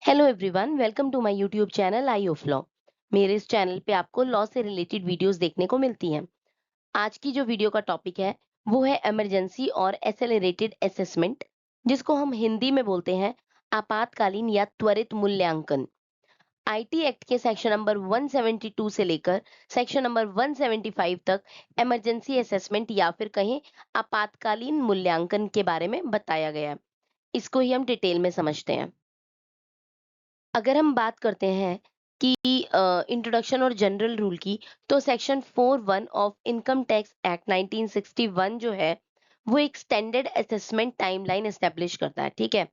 Hello everyone, welcome to my YouTube channel eye of law. मेरे इस channel पे आपको लॉ से रिलेटेड वीडियोस देखने को मिलती हैं। आज की जो वीडियो का टॉपिक है वो है इमरजेंसी और एसेलरेटेड असेसमेंट, जिसको हम हिंदी में बोलते हैं आपातकालीन या त्वरित मूल्यांकन। आईटी एक्ट के सेक्शन नंबर 172 से लेकर सेक्शन नंबर 175 तक इमरजेंसी असेसमेंट या फिर कहें आपातकालीन मूल्यांकन के बारे में बताया गया है। इसको ही हम डिटेल में समझते हैं। अगर हम बात करते हैं कि इंट्रोडक्शन और जनरल रूल की, तो section 41 of income tax act 1961 जो है वो एक स्टैंडर्ड असेसमेंट टाइमलाइन एस्टेब्लिश करता है। ठीक है,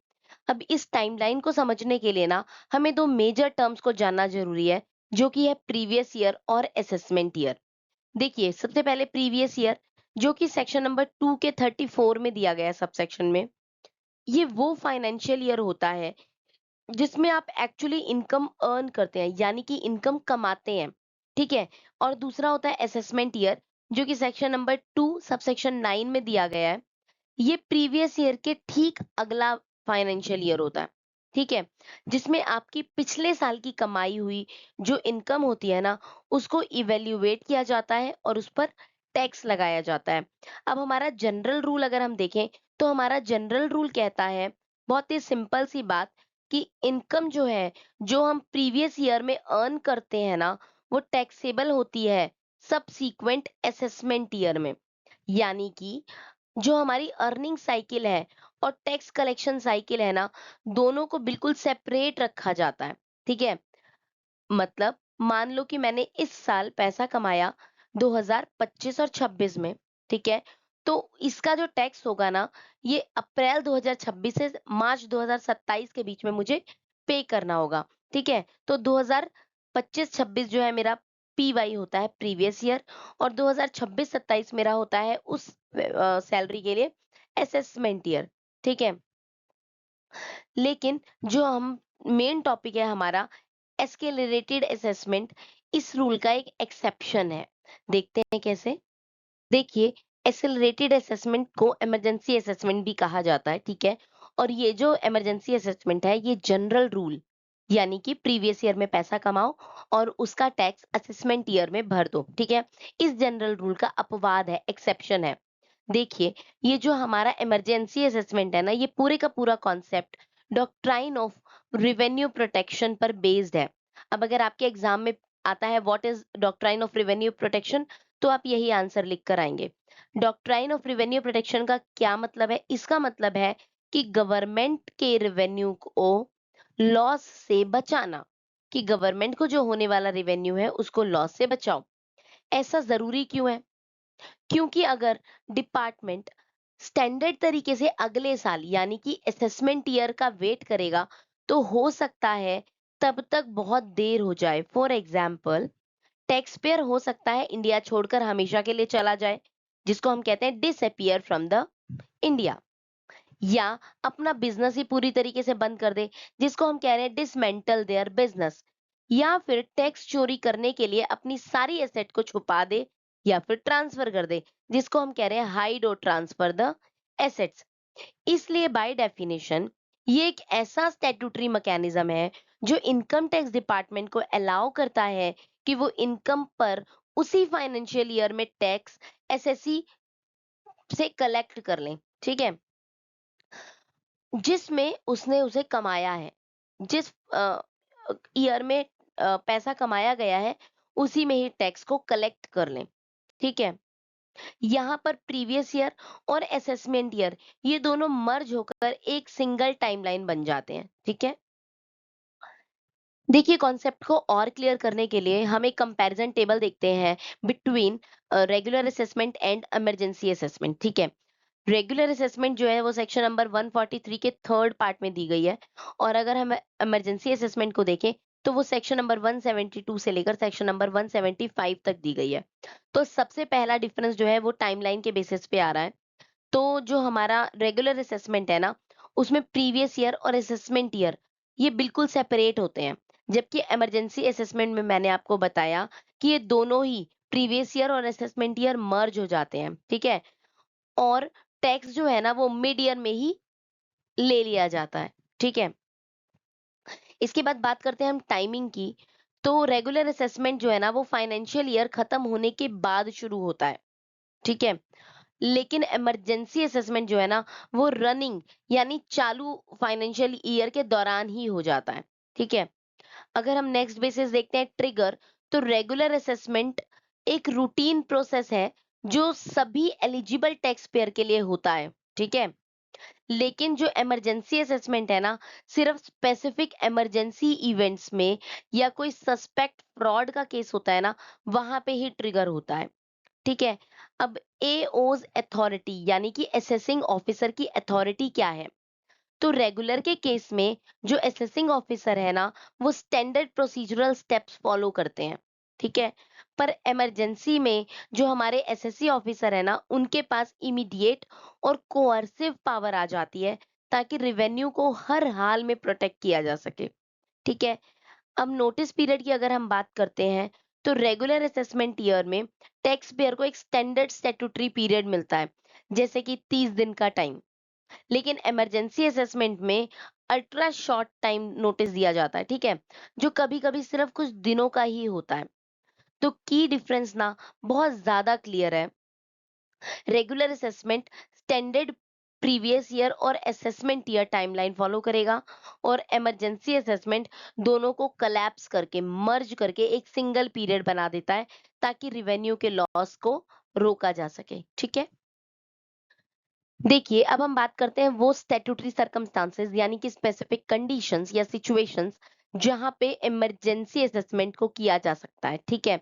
अब इस टाइमलाइन को समझने के लिए ना हमें दो मेजर टर्म्स को जानना जरूरी है, जो कि है प्रीवियस ईयर और असेसमेंट ईयर। देखिए, सबसे पहले प्रीवियस ईयर, जो कि सेक्शन नंबर 2 के 34 में दिया गया है सब सेक्शन में। ये वो फाइनेंशियल ईयर होता है जिसमें आप एक्चुअली इनकम अर्न करते हैं, यानी कि इनकम कमाते हैं। ठीक है, और दूसरा होता है असेसमेंट ईयर, जो कि सेक्शन नंबर 2 सबसेक्शन 9 में दिया गया है। ये प्रीवियस ईयर के ठीक अगला फाइनेंशियल ईयर होता है। ठीक है, जिसमें आपकी पिछले साल की कमाई हुई जो इनकम होती है ना, उसको इवेल्युएट किया जाता है और उस पर टैक्स लगाया जाता है। अब हमारा जनरल रूल अगर हम देखें, तो हमारा जनरल रूल कहता है, बहुत ही सिंपल सी बात, कि इनकम जो है, जो हम प्रीवियस ईयर में अर्न करते हैं ना, वो टैक्सेबल होती है सबसीक्वेंट असेसमेंट ईयर में। यानी कि जो हमारी अर्निंग साइकिल है और टैक्स कलेक्शन साइकिल है ना, दोनों को बिल्कुल सेपरेट रखा जाता है। ठीक है, मतलब मान लो कि मैंने इस साल पैसा कमाया 2025 और 26 में। ठीक है, तो इसका जो टैक्स होगा ना, ये अप्रैल 2026 से मार्च 2027 के बीच में मुझे पे करना होगा। ठीक है, तो 2025-26 जो है मेरा पीवाई होता है प्रीवियस ईयर, और 2026-27 मेरा होता है उस सैलरी के लिए असेसमेंट ईयर। ठीक है, लेकिन जो हम मेन टॉपिक है हमारा एस्केलेटेड असेसमेंट, इस रूल का एक एक्सेप्शन है। देखते हैं कैसे। देखिए, एसेलरेटेड असेसमेंट को इमरजेंसी असेसमेंट भी कहा जाता है। ठीक है, और ये जो इमरजेंसी असेसमेंट है, ये जनरल रूल, यानी कि प्रीवियस ईयर में पैसा कमाओ और उसका टैक्स असेसमेंट ईयर में भर दो। ठीक है, इस जनरल रूल का अपवाद है, एक्सेप्शन है। देखिए, ये जो हमारा इमरजेंसी असेसमेंट है ना, ये पूरे का पूरा concept doctrine of revenue protection पर बेस्ड है। अब अगर आपके एग्जाम में आता है what is doctrine of revenue protection, तो आप यही आंसर लिख कर आएंगे। डॉक्ट्राइन ऑफ रिवेन्यू प्रोटेक्शन का क्या मतलब है? इसका मतलब है कि गवर्नमेंट के रिवेन्यू को लॉस से बचाना, कि गवर्नमेंट को जो होने वाला रिवेन्यू है उसको लॉस से बचाओ। ऐसा जरूरी क्यों है? क्योंकि अगर डिपार्टमेंट स्टैंडर्ड तरीके से अगले साल यानी कि असेसमेंट ईयर का वेट करेगा, तो हो सकता है तब तक बहुत देर हो जाए। फॉर एग्जाम्पल, टैक्स पेयर हो सकता है इंडिया छोड़कर हमेशा के लिए चला जाए, जिसको हम कहते हैं डिसअपियर फ्रॉम द इंडिया, या अपना बिजनेस ही पूरी तरीके से बंद कर दे, जिसको हम कह रहे हैं डिसमेंटल देयर बिजनेस, या फिर टैक्स चोरी करने के लिए अपनी सारी एसेट को छुपा दे या फिर ट्रांसफर कर दे, जिसको हम कह रहे हैं हाइड और ट्रांसफर द एसेट्स। इसलिए बाय डेफिनेशन ये एक ऐसा स्टैट्यूटरी मैकेनिज्म है जो इनकम टैक्स डिपार्टमेंट को अलाउ करता है कि वो इनकम पर उसी फाइनेंशियल ईयर में टैक्स एसएससी से कलेक्ट कर लें। ठीक है, जिसमें उसने उसे कमाया है, जिस ईयर में पैसा कमाया गया है, उसी में ही टैक्स को कलेक्ट कर लें। ठीक है, यहाँ पर प्रीवियस ईयर और असेसमेंट ईयर, ये दोनों मर्ज होकर एक सिंगल टाइमलाइन बन जाते हैं। ठीक है, देखिए, कॉन्सेप्ट को और क्लियर करने के लिए हम एक कंपैरिजन टेबल देखते हैं between regular assessment and emergency assessment. ठीक है, रेगुलर असेसमेंट जो है वो सेक्शन नंबर 143 के थर्ड पार्ट में दी गई है, और अगर हम इमरजेंसी असेसमेंट को देखें, तो वो सेक्शन नंबर 172 से लेकर सेक्शन नंबर 175 तक दी गई है। तो सबसे पहला डिफरेंस जो है वो टाइमलाइन के बेसिस पे आ रहा है। तो जो हमारा रेगुलर असेसमेंट है ना, उसमें प्रीवियस ईयर और असेसमेंट ईयर ये बिल्कुल सेपरेट होते हैं, जबकि इमरजेंसी असेसमेंट में मैंने आपको बताया कि ये दोनों ही प्रीवियस ईयर और असेसमेंट ईयर मर्ज हो जाते हैं। ठीक है, और टैक्स जो है ना वो मिड ईयर में ही ले लिया जाता है। ठीक है, इसके बाद बात करते हैं हम टाइमिंग की। तो रेगुलर असेसमेंट जो है ना वो फाइनेंशियल ईयर खत्म होने के बाद शुरू होता है, ठीक है? लेकिन इमरजेंसी असेसमेंट जो है ना वो रनिंग यानी चालू फाइनेंशियल ईयर के दौरान ही हो जाता है, ठीक है? अगर हम नेक्स्ट बेसिस देखते हैं ट्रिगर, तो रेगुलर असेसमेंट एक रूटीन प्रोसेस है जो सभी एलिजिबल टैक्स पेयर के लिए होता है, ठीक है? लेकिन जो इमरजेंसी असेसमेंट है ना, सिर्फ स्पेसिफिक इमरजेंसी इवेंट्स में या कोई सस्पेक्ट फ्रॉड का केस होता है ना, वहां पे ही ट्रिगर होता है, ठीक है? अब एओज अथॉरिटी यानी कि असेसिंग ऑफिसर की अथॉरिटी क्या है? तो रेगुलर के केस में जो असेसिंग ऑफिसर है ना वो स्टैंडर्ड प्रोसीजरल स्टेप्स फॉलो करते हैं, ठीक है? पर इमरजेंसी में जो हमारे एसएससी ऑफिसर है ना उनके पास इमीडिएट और कोअर्सिव पावर आ जाती है ताकि रेवेन्यू को हर हाल में प्रोटेक्ट किया जा सके, ठीक है? अब नोटिस पीरियड की अगर हम बात करते हैं तो रेगुलर असेसमेंट ईयर में टैक्स पेयर को एक स्टैंडर्ड स्टैट्यूटरी पीरियड मिलता है, जैसे कि 30 दिन का टाइम। लेकिन इमरजेंसी असेसमेंट में अल्ट्रा शॉर्ट टाइम नोटिस दिया जाता है, ठीक है? जो कभी-कभी सिर्फ कुछ दिनों का ही होता है। तो की डिफरेंस ना बहुत ज्यादा क्लियर है। Regular assessment standard previous year और असेसमेंट ईयर टाइमलाइन फॉलो करेगा और इमरजेंसी असेसमेंट दोनों को कोलैप्स करके मर्ज करके एक सिंगल पीरियड बना देता है ताकि रिवेन्यू के लॉस को रोका जा सके, ठीक है? देखिए, अब हम बात करते हैं वो स्टैट्यूटरी सर्कमस्टांसेस यानी कि स्पेसिफिक कंडीशंस या सिचुएशंस जहां पे इमरजेंसी असेसमेंट को किया जा सकता है, ठीक है?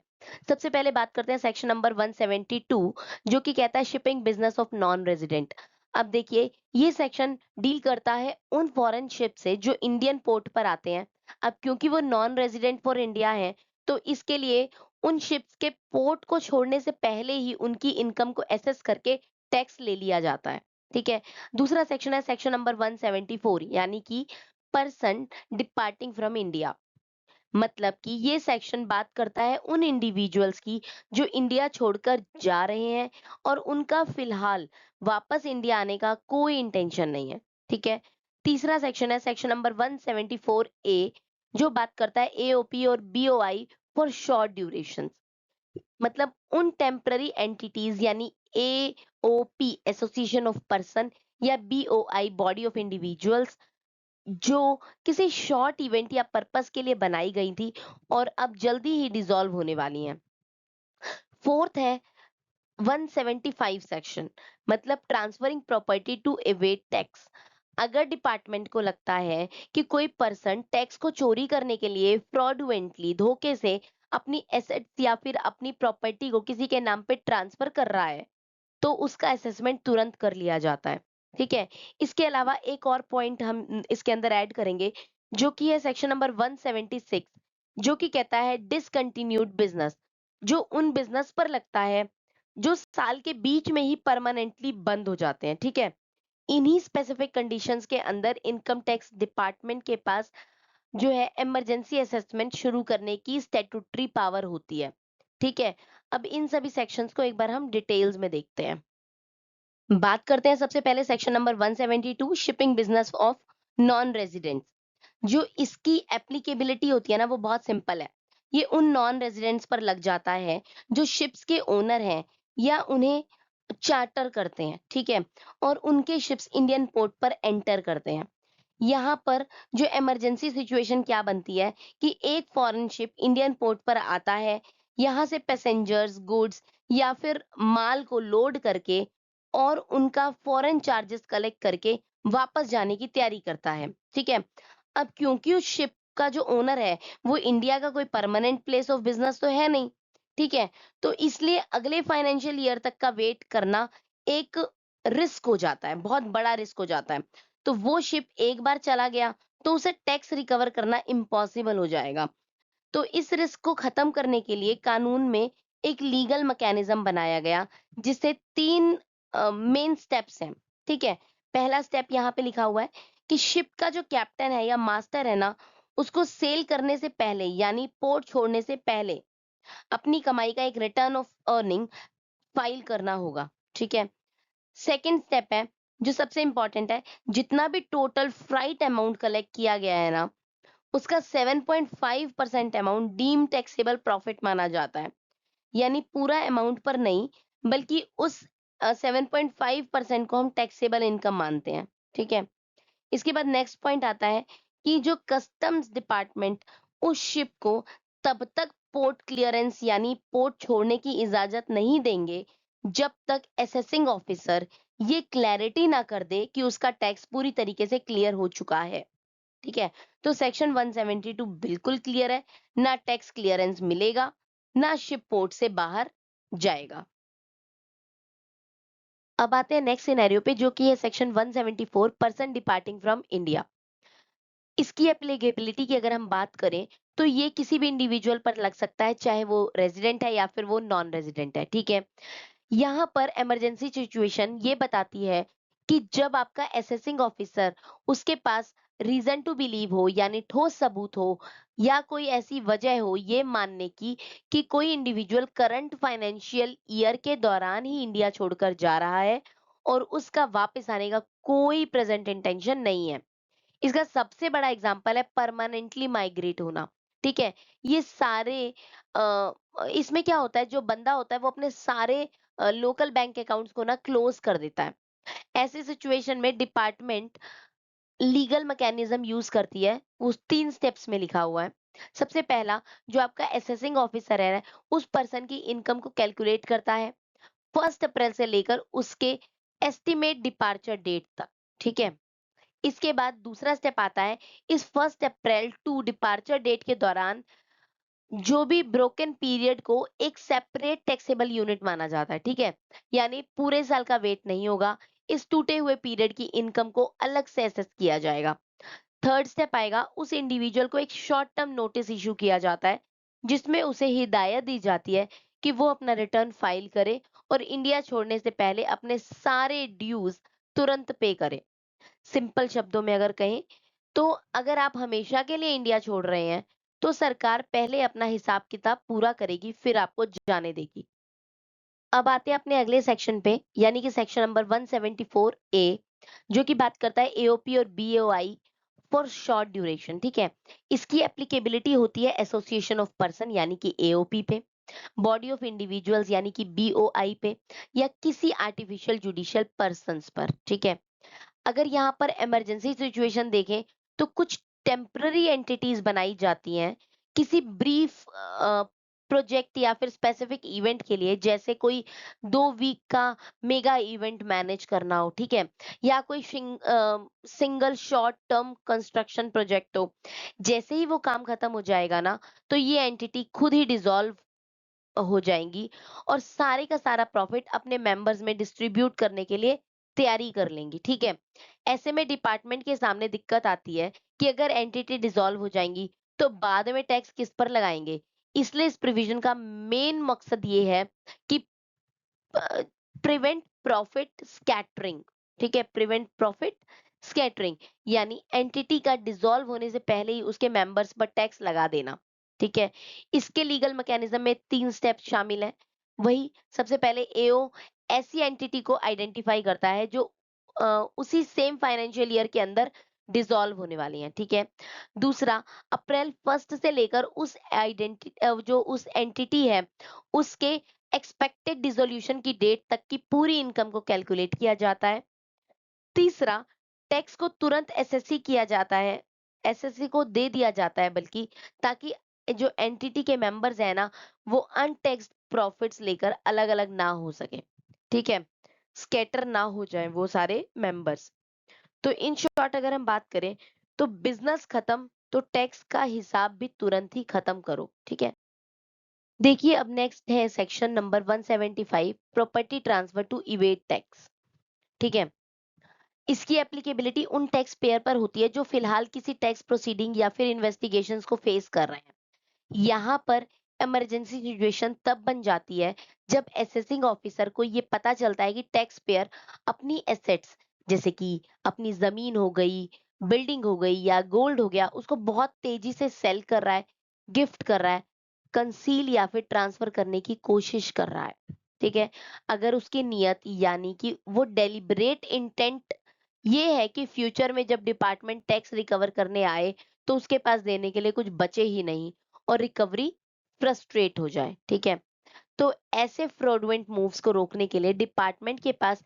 सबसे पहले बात करते हैं सेक्शन नंबर 172 जो कि कहता है shipping business of non resident. अब देखिए, ये सेक्शन डील करता है उन फॉरेन शिप से जो इंडियन पोर्ट पर आते हैं। अब क्योंकि वो नॉन रेजिडेंट फॉर इंडिया है, तो इसके लिए उन शिप्स के पोर्ट को छोड़ने से पहले ही उनकी इनकम को एसेस करके टैक्स ले लिया जाता है, ठीक है? दूसरा सेक्शन है सेक्शन नंबर 174 यानी कि पर्सन डिपार्टिंग फ्रॉम इंडिया। मतलब कि ये सेक्शन बात करता है उन इंडिविजुअल्स की जो इंडिया छोड़कर जा रहे हैं और उनका फिलहाल वापस इंडिया आने का कोई इंटेंशन नहीं है, ठीक है? तीसरा सेक्शन है सेक्शन नंबर 174 ए जो बात करता है एओपी और बीओआई फॉर शॉर्ट ड्यूरेशन। मतलब उन टेम्पररी एंटिटीज यानी एओपी एसोसिएशन ऑफ पर्सन या बीओआई बॉडी ऑफ इंडिविजुअल्स जो किसी शॉर्ट इवेंट या पर्पस के लिए बनाई गई थी और अब जल्दी ही डिसॉल्व होने वाली हैं। फोर्थ है 175 सेक्शन, मतलब transferring property to evade tax. अगर डिपार्टमेंट को लगता है कि कोई पर्सन टैक्स को चोरी करने के लिए फ्रॉडुलेंटली धोखे से अपनी एसेट्स या फिर अपनी प्रॉपर्टी को किसी के नाम पे ट्रांसफर कर रहा है तो उसका असेसमेंट तुरंत कर लिया जाता है, ठीक है? इसके अलावा एक और पॉइंट हम इसके अंदर ऐड करेंगे जो कि है सेक्शन नंबर 176 जो कि कहता है डिसकंटिन्यूड बिजनेस। जो उन बिजनेस पर लगता है जो साल के बीच में ही परमानेंटली बंद हो जाते हैं, ठीक है? इन्हीं स्पेसिफिक कंडीशंस के अंदर इनकम टैक्स डिपार्टमेंट के पास जो है इमरजेंसी असेसमेंट शुरू करने की स्टैट्यूटरी पावर होती है, ठीक है? अब इन सभी सेक्शंस को एक बार हम डिटेल्स में देखते हैं। बात करते हैं सबसे पहले section number 172 shipping business of non residents. जो इसकी एप्लीकेबिलिटी होती है ना वो बहुत सिंपल है। ये उन नॉन रेजिडेंट्स पर लग जाता है जो शिप्स के ओनर हैं या उन्हें चार्टर करते हैं, ठीक है? और उनके शिप्स इंडियन पोर्ट पर एंटर करते हैं। यहाँ पर जो इमरजेंसी सिचुएशन क्या बनती है कि एक फॉरेन शिप इंडियन पोर्ट पर आता है, यहाँ से पैसेंजर्स, गुड्स या फिर माल को लोड करके और उनका फॉरेन चार्जेस कलेक्ट करके वापस जाने की तैयारी करता है, ठीक है? अब क्योंकि उस शिप का जो ओनर है वो इंडिया का कोई परमानेंट प्लेस ऑफ बिजनेस तो है नहीं, ठीक है? तो इसलिए अगले फाइनेंशियल ईयर तक का वेट करना एक रिस्क हो जाता है, बहुत बड़ा रिस्क हो जाता है। तो वो शिप एक बार चला गया तो उसे टैक्स रिकवर करना इम्पॉसिबल हो जाएगा। तो इस रिस्क को खत्म करने के लिए कानून में एक लीगल मैकेनिज्म बनाया गया जिससे तीन मेन स्टेप्स हैं, ठीक है? पहला स्टेप यहाँ पे लिखा हुआ है कि शिप का जो कैप्टन है या मास्टर है ना उसको सेल करने से पहले यानी पोर्ट छोड़ने से पहले अपनी कमाई का एक रिटर्न ऑफ अर्निंग फाइल करना होगा, ठीक है? सेकंड स्टेप है जो सबसे इंपॉर्टेंट है, जितना भी टोटल फ्राइट अमाउंट कलेक्ट किया गया है ना उसका 7.5% अमाउंट डीम टैक्सेबल प्रॉफिट माना जाता है। यानी पूरा अमाउंट पर नहीं, बल्कि उस 7.5% को हम टैक्सेबल इनकम मानते हैं। ठीक है? इसके बाद नेक्स्ट पॉइंट आता है कि जो कस्टम्स डिपार्टमेंट उस शिप को तब तक पोर्ट क्लियरेंस यानी पोर्ट छोड़ने की इजाजत नहीं देंगे जब तक असेसिंग ऑफिसर ये क्लैरिटी ना कर दे कि उसका टैक्स पूरी तरीके से क्लियर हो चुका है। ठीक है? तो सेक्शन 172 बिल्कुल क्लियर है, ना टैक्स क्लियरेंस मिलेगा, ना शिप पोर्ट से बाहर जाएगा। अब आते हैं नेक्स्ट सिनेरियो पे, जो कि है section 174, person departing from India. इसकी एप्लीकेबिलिटी की अगर हम बात करें, तो ये किसी भी इंडिविजुअल पर लग सकता है, चाहे वो रेजिडेंट है या फिर वो नॉन रेजिडेंट है। ठीक है? यहाँ पर इमरजेंसी सिचुएशन ये बताती है कि जब आपका असेसिंग ऑफिसर, उसके पास रीजन टू बिलीव हो यानी ठोस सबूत हो, या कोई ऐसी वजह हो ये मानने की कि कोई इंडिविजुअल करंट फाइनेंशियल ईयर के दौरान ही इंडिया छोड़कर जा रहा है और उसका वापस आने का कोई प्रेजेंट इंटेंशन नहीं है। इसका सबसे बड़ा एग्जांपल है परमानेंटली माइग्रेट होना। ठीक है? ये सारे इसमें क्या होता है, जो बंदा होता है वो अपने सारे लोकल बैंक अकाउंट्स को ना क्लोज कर देता है। ऐसी सिचुएशन में डिपार्टमेंट लीगल मैकेनिज्म यूज करती है, वो 3 स्टेप्स में लिखा हुआ है। सबसे पहला, जो आपका असेसिंग ऑफिसर है, उस पर्सन की इनकम को कैलकुलेट करता है 1 अप्रैल से लेकर उसके एस्टिमेट डिपार्चर डेट तक। ठीक है? इसके बाद दूसरा स्टेप आता है, इस 1 अप्रैल टू डिपार्चर डेट के दौरान जो भी ब्रोकन पीरियड को एक सेपरेट टैक्सेबल यूनिट माना जाता है। ठीक है? यानी पूरे साल का वेट नहीं होगा, इस टूटे हुए पीरियड की इनकम को अलग से असेस किया जाएगा। थर्ड स्टेप आएगा, उस इंडिविजुअल को एक शॉर्ट टर्म नोटिस इशू किया जाता है, जिसमें उसे हिदायत दी जाती है कि वो अपना रिटर्न फाइल करे और इंडिया छोड़ने से पहले अपने सारे ड्यूज तुरंत पे करे। सिंपल शब्दों में अगर कहें, तो अगर आप हमेशा के लिए इंडिया छोड़ रहे हैं, तो सरकार पहले अपना हिसाब किताब पूरा करेगी, फिर आपको जाने देगी। अब आते हैं अपने अगले सेक्शन पे, यानी कि सेक्शन नंबर 174 ए, जो कि बात करता है एओपी और बीओआई फॉर शॉर्ट ड्यूरेशन। ठीक है? इसकी एप्लीकेबिलिटी होती है एसोसिएशन ऑफ पर्सन यानी कि एओपी पे, बॉडी ऑफ इंडिविजुअल्स यानी कि बीओआई पे, या किसी आर्टिफिशियल जुडिशियल पर्सन्स पर। ठीक है? अगर यहाँ पर इमरजेंसी सिचुएशन देखें, तो कुछ टेम्पररी एंटिटीज बनाई जाती हैं किसी ब्रीफ प्रोजेक्ट या फिर स्पेसिफिक इवेंट के लिए, जैसे कोई 2 वीक का मेगा इवेंट मैनेज करना हो। ठीक है? या कोई single short term construction project हो। जैसे ही वो काम खत्म हो जाएगा ना, तो ये एंटिटी खुद ही डिसॉल्व हो जाएंगी और सारे का सारा प्रॉफिट अपने मेंबर्स में डिस्ट्रीब्यूट करने के लिए तैयारी कर लेंगी। ठीक है? ऐसे में डिपार्टमेंट के सामने दिक्कत आती है कि अगर एंटिटी डिसॉल्व हो जाएंगी, तो बाद में टैक्स किस पर लगाएंगे। इसलिए इस प्रोविजन का मेन मकसद ये है कि प्रिवेंट प्रॉफिट स्कैटरिंग। ठीक है? प्रिवेंट प्रॉफिट स्कैटरिंग यानी एंटिटी का डिसॉल्व होने से पहले ही उसके मेंबर्स पर टैक्स लगा देना। ठीक है? इसके लीगल मैकेनिज्म में 3 स्टेप शामिल हैं। वही सबसे पहले एओ ऐसी एंटिटी को आइडेंटिफाई करता है जो उसी सेम फाइनेंशियल ईयर के अंदर डिसॉल्व होने वाली हैं। ठीक है? दूसरा, अप्रैल 1 से लेकर उस जो उस एंटिटी है, उसके एक्सपेक्टेड डिसोल्यूशन की डेट तक की पूरी इनकम को कैलकुलेट किया जाता है। तीसरा, टैक्स को तुरंत एसएससी किया जाता है, एसएससी को दे दिया जाता है बल्कि, ताकि जो एंटिटी के मेंबर्स है ना, वो अनटैक्स्ड प्रॉफिट्स लेकर अलग-अलग ना हो सके। ठीक है? स्कैटर ना हो जाए वो सारे मेंबर्स। तो इन शॉर्ट अगर हम बात करें, तो बिजनेस खत्म तो टैक्स का हिसाब भी तुरंत ही खत्म करो। ठीक है? देखिए, अब नेक्स्ट है section number 175, property transfer to evade tax. ठीक है? इसकी एप्लीकेबिलिटी उन टैक्स पेयर पर होती है जो फिलहाल किसी टैक्स प्रोसीडिंग या फिर इन्वेस्टिगेशंस को फेस कर रहे हैं। यहाँ पर इमरजेंसी सिचुएशन तब बन जाती है जब असेसिंग ऑफिसर को ये पता चलता है कि टैक्स पेयर अपनी एसेट्स, जैसे कि अपनी जमीन हो गई, बिल्डिंग हो गई या गोल्ड हो गया, उसको बहुत तेजी से सेल कर रहा है, गिफ्ट कर रहा है, कंसील या फिर ट्रांसफर करने की कोशिश कर रहा है। ठीक है? अगर उसकी नियत यानी कि वो डेलिबरेट इंटेंट ये है कि फ्यूचर में जब डिपार्टमेंट टैक्स रिकवर करने आए, तो उसके पास देने के लिए कुछ बचे ही नहीं और रिकवरी फ्रस्ट्रेट हो जाए, ठीक है? तो ऐसे फ्रॉडुलेंट मूव्स को रोकने के लिए डिपार्टमेंट के पास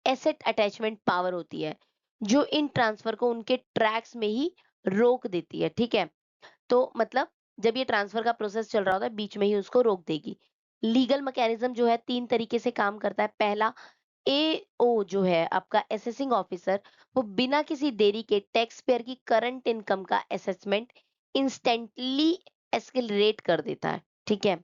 एसेट अटैचमेंट पावर होती है, जो इन ट्रांसफर को उनके ट्रैक्स में ही रोक देती है, ठीक है? तो मतलब जब ये ट्रांसफर का प्रोसेस चल रहा होता है, बीच में ही उसको रोक देगी। लीगल मैकेनिज्म जो है 3 तरीके से काम करता है। पहला, एओ जो है आपका असेसिंग ऑफिसर, वो बिना किसी देरी के टैक्स पेयर की करंट इनकम का असेसमेंट इंस्टेंटली एस्केलेरेट कर देता है, ठीक है?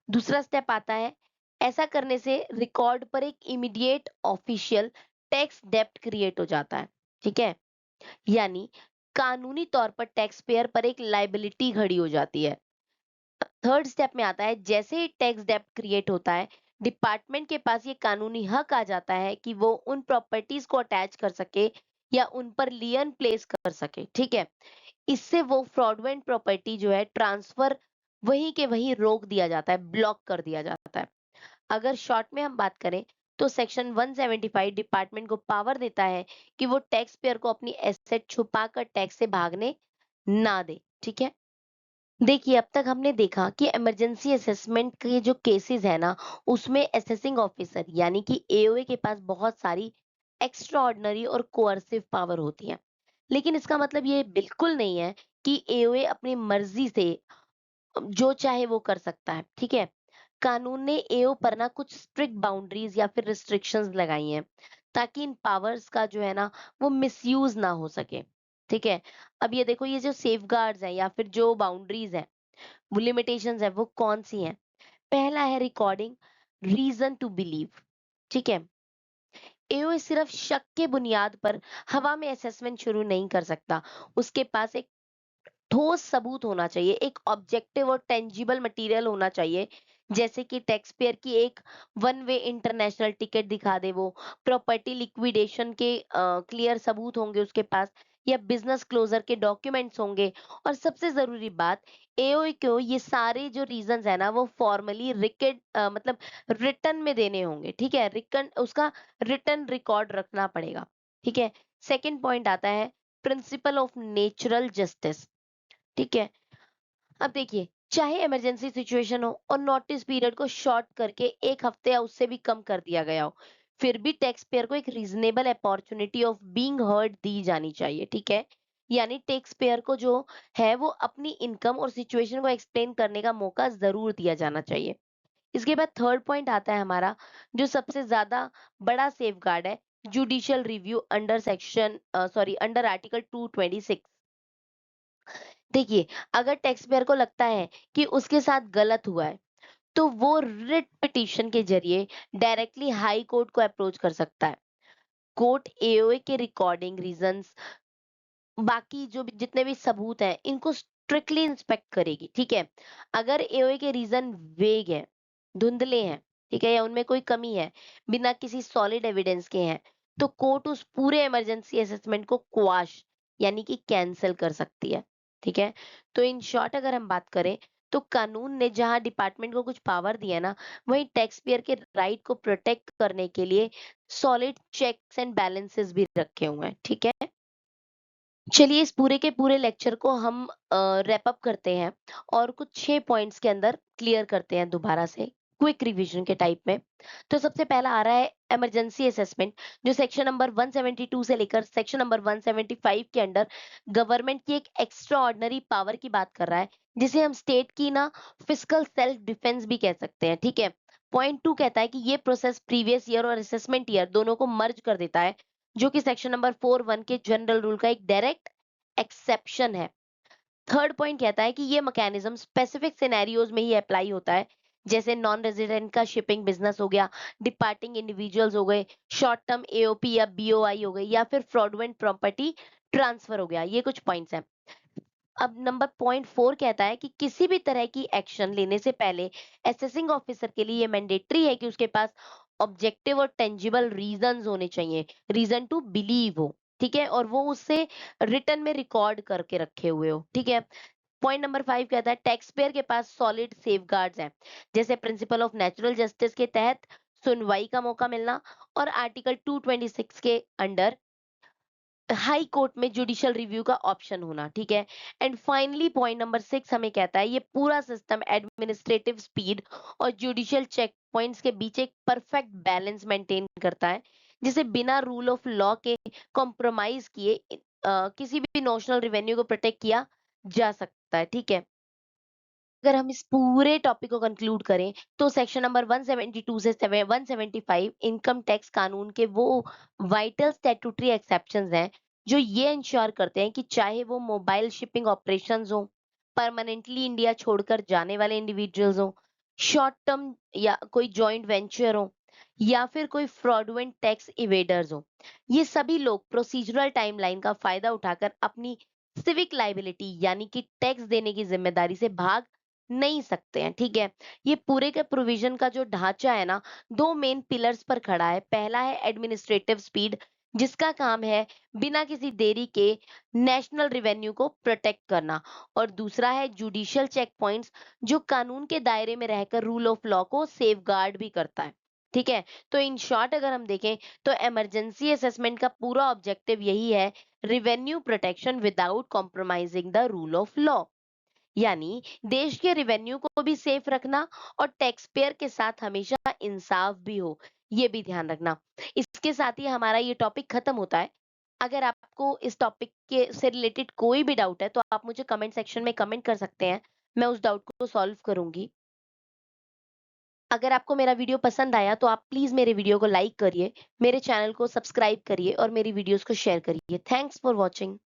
दूसरा स्टेप आता है, ऐसा करने से रिकॉर्ड पर एक इमीडिएट ऑफिशियल टैक्स डेब्ट क्रिएट हो जाता है, ठीक है? यानी कानूनी तौर पर टैक्स पेयर पर एक लायबिलिटी खड़ी हो जाती है। थर्ड स्टेप में आता है, जैसे ही टैक्स डेब्ट क्रिएट होता है, डिपार्टमेंट के पास ये कानूनी हक आ जाता है कि वो उन प्रॉपर्टीज को अटैच कर सके या उन पर लियन प्लेस कर सके, ठीक है? इससे वो फ्रॉडुलेंट प्रॉपर्टी जो है ट्रांसफर वहीं के वहीं रोक दिया जाता है, ब्लॉक कर दिया जाता है। अगर शॉर्ट में हम बात करें तो सेक्शन 175 डिपार्टमेंट को पावर देता है कि वो टैक्स पेयर को अपनी एसेट छुपाकर टैक्स से भागने ना दे, ठीक है? देखिए, अब तक हमने देखा कि इमरजेंसी असेसमेंट के जो केसेस है ना, उसमें असेसिंग ऑफिसर यानी कि एओए के पास बहुत सारी एक्स्ट्रा ऑर्डिनरी और कोअर्सिव पावर होती है। लेकिन इसका मतलब ये बिल्कुल नहीं है कि एओए अपनी मर्जी से जो चाहे वो कर सकता है, ठीक है? कानून ने एओ पर ना कुछ स्ट्रिक्ट बाउंड्रीज या फिर रिस्ट्रिक्शंस लगाई हैं, ताकि इन पावर्स का जो है ना, वो मिसयूज ना हो सके, ठीक है? अब ये देखो, ये जो सेफगार्ड्स हैं या फिर जो बाउंड्रीज हैं, वो लिमिटेशंस है, वो कौन सी हैं? पहला है रिकॉर्डिंग रीजन टू बिलीव, ठीक है? एओ सिर्फ शक के बुनियाद पर हवा में असेसमेंट शुरू नहीं कर सकता। उसके पास एक ठोस सबूत होना चाहिए, एक ऑब्जेक्टिव और टेंजिबल मटेरियल होना चाहिए, जैसे कि टैक्स पेयर की एक वन वे इंटरनेशनल टिकट दिखा दे वो, प्रॉपर्टी लिक्विडेशन के क्लियर सबूत होंगे उसके पास, या बिजनेस क्लोजर के डॉक्यूमेंट्स होंगे। और सबसे जरूरी बात, एओ को ये सारे जो रीजंस है ना, वो फॉर्मली रिकेट मतलब रिटर्न में देने होंगे, ठीक है? रिटर्न उसका रिटर्न रिकॉर्ड रखना पड़ेगा, ठीक है? सेकंड पॉइंट आता है प्रिंसिपल ऑफ नेचुरल जस्टिस, ठीक है? अब देखिए, चाहे इमरजेंसी सिचुएशन हो और नोटिस पीरियड को शॉर्ट करके 1 हफ्ते या उससे भी कम कर दिया गया हो, फिर भी टैक्स पेयर को एक reasonable opportunity of being heard दी जानी चाहिए, ठीक है? यानी टैक्स पेयर को जो है वो अपनी इनकम और सिचुएशन को एक्सप्लेन करने का मौका जरूर दिया जाना चाहिए। इसके बाद थर्ड पॉइंट आता है हमारा, जो सबसे ज्यादा बड़ा सेफगार्ड है, judicial review under section under article 226। देखिए, अगर टैक्स पेयर को लगता है कि उसके साथ गलत हुआ है, तो वो रिट पिटीशन के जरिए डायरेक्टली हाई कोर्ट को अप्रोच कर सकता है। कोर्ट एओए के रिकॉर्डिंग रीजंस, बाकी जो भी जितने भी सबूत हैं, इनको स्ट्रिक्टली इंस्पेक्ट करेगी, ठीक है? अगर एओए के रीजन वेग है, धुंधले हैं, ठीक है, या उनमें कोई कमी है, बिना किसी सॉलिड एविडेंस के हैं, तो कोर्ट उस पूरे इमरजेंसी असेसमेंट को क्वाश यानी कि कैंसिल कर सकती है, ठीक है? तो इन शॉर्ट अगर हम बात करें, तो कानून ने जहां डिपार्टमेंट को कुछ पावर दिया ना, वहीं टैक्स पेयर के राइट को प्रोटेक्ट करने के लिए सॉलिड चेक्स एंड बैलेंसेस भी रखे हुए हैं, ठीक है? चलिए, इस पूरे के पूरे लेक्चर को हम रैप अप करते हैं और कुछ 6 पॉइंट्स के अंदर क्लियर करते हैं दोबारा से, क्विक रिवीजन के टाइप में। तो सबसे पहला आ रहा है इमरजेंसी असेसमेंट, जो सेक्शन नंबर 172 से लेकर सेक्शन नंबर 175 के अंडर गवर्नमेंट की एक एक्स्ट्रा ऑर्डिनरी पावर की बात कर रहा है, जिसे हम स्टेट की ना फिजिकल सेल्फ डिफेंस भी कह सकते हैं, ठीक है? पॉइंट 2 कहता है कि ये प्रोसेस प्रीवियस ईयर और असेसमेंट ईयर दोनों को मर्ज कर देता है, जो कि सेक्शन नंबर 41 के जनरल रूल का एक डायरेक्ट एक्सेप्शन है। थर्ड पॉइंट कहता है कि ये मैकेनिज्म स्पेसिफिक सिनेरियोज में ही अप्लाई होता है, जैसे नॉन रेजिडेंट का शिपिंग बिजनेस हो गया, डिपार्टिंग इंडिविजुअल्स हो गए, शॉर्ट टर्म एओपी या बीओआई हो गई, या फिर फ्रॉडुलेंट प्रॉपर्टी ट्रांसफर हो गया। ये कुछ पॉइंट्स हैं। अब नंबर पॉइंट 4 कहता है कि किसी भी तरह की एक्शन लेने से पहले असेसिंग ऑफिसर के लिए ये मैंडेटरी है कि उसके पास ऑब्जेक्टिव और टेंजिबल रीजंस होने चाहिए, रीजन टू बिलीव हो, ठीक है? और वो उससे रिटर्न में रिकॉर्ड करके रखे हुए हो, ठीक है? पॉइंट नंबर 5 कहता है टैक्स पेयर के पास सॉलिड सेफगार्ड्स हैं, जैसे प्रिंसिपल ऑफ नेचुरल जस्टिस के तहत सुनवाई का मौका मिलना, और आर्टिकल 226 के अंडर हाई कोर्ट में जुडिशियल रिव्यू का ऑप्शन होना, ठीक है। एंड फाइनली पॉइंट नंबर 6 हमें कहता है ये पूरा सिस्टम एडमिनिस्ट्रेटिव स्पीड और जुडिशियल चेक पॉइंट्स के बीच एक परफेक्ट बैलेंस मेंटेन करता है, जिसे बिना रूल ऑफ लॉ के कॉम्प्रोमाइज किए किसी भी नैशनल रेवेन्यू को प्रोटेक्ट किया जा सकता है, ठीक है। अगर हम इस पूरे टॉपिक को कंक्लूड करें तो सेक्शन नंबर 172 से 175 इनकम टैक्स कानून के वो वाइटल स्टैट्यूटरी एक्सेप्शंस हैं जो ये इंश्योर करते हैं कि चाहे वो मोबाइल शिपिंग ऑपरेशंस हो, परमानेंटली इंडिया छोड़कर जाने वाले इंडिविजुअल्स हो, शॉर्ट टर्म या कोई जॉइंट वेंचर हो, या फिर कोई फ्रॉडुलेंट टैक्स इवेडर्स हो, ये सभी लोग प्रोसीजरल टाइमलाइन का फायदा उठाकर अपनी सिविक लाइबिलिटी यानी कि टैक्स देने की जिम्मेदारी से भाग नहीं सकते हैं, ठीक है। ये पूरे के प्रोविजन का जो ढांचा है ना, दो मेन पिलर्स पर खड़ा है। पहला है एडमिनिस्ट्रेटिव स्पीड, जिसका काम है बिना किसी देरी के नेशनल रेवेन्यू को प्रोटेक्ट करना, और दूसरा है जुडिशियल चेक पॉइंट्स, जो कानून के दायरे में रहकर रूल ऑफ लॉ को सेफगार्ड भी करता है, ठीक है। तो इन शॉर्ट अगर हम देखें तो इमरजेंसी असेसमेंट का पूरा ऑब्जेक्टिव यही है, revenue protection without compromising the rule of law, यानी देश के रेवेन्यू को भी सेफ रखना और टैक्स पेयर के साथ हमेशा इंसाफ भी हो, ये भी ध्यान रखना। इसके साथ ही हमारा ये टॉपिक खत्म होता है। अगर आपको इस टॉपिक के से रिलेटेड कोई भी डाउट है तो आप मुझे कमेंट सेक्शन में कमेंट कर सकते हैं, मैं उस डाउट को सॉल्व करूंगी। अगर आपको मेरा वीडियो पसंद आया तो आप प्लीज मेरे वीडियो को लाइक करिए, मेरे चैनल को सब्सक्राइब करिए और मेरी वीडियोस को शेयर करिए। Thanks for watching.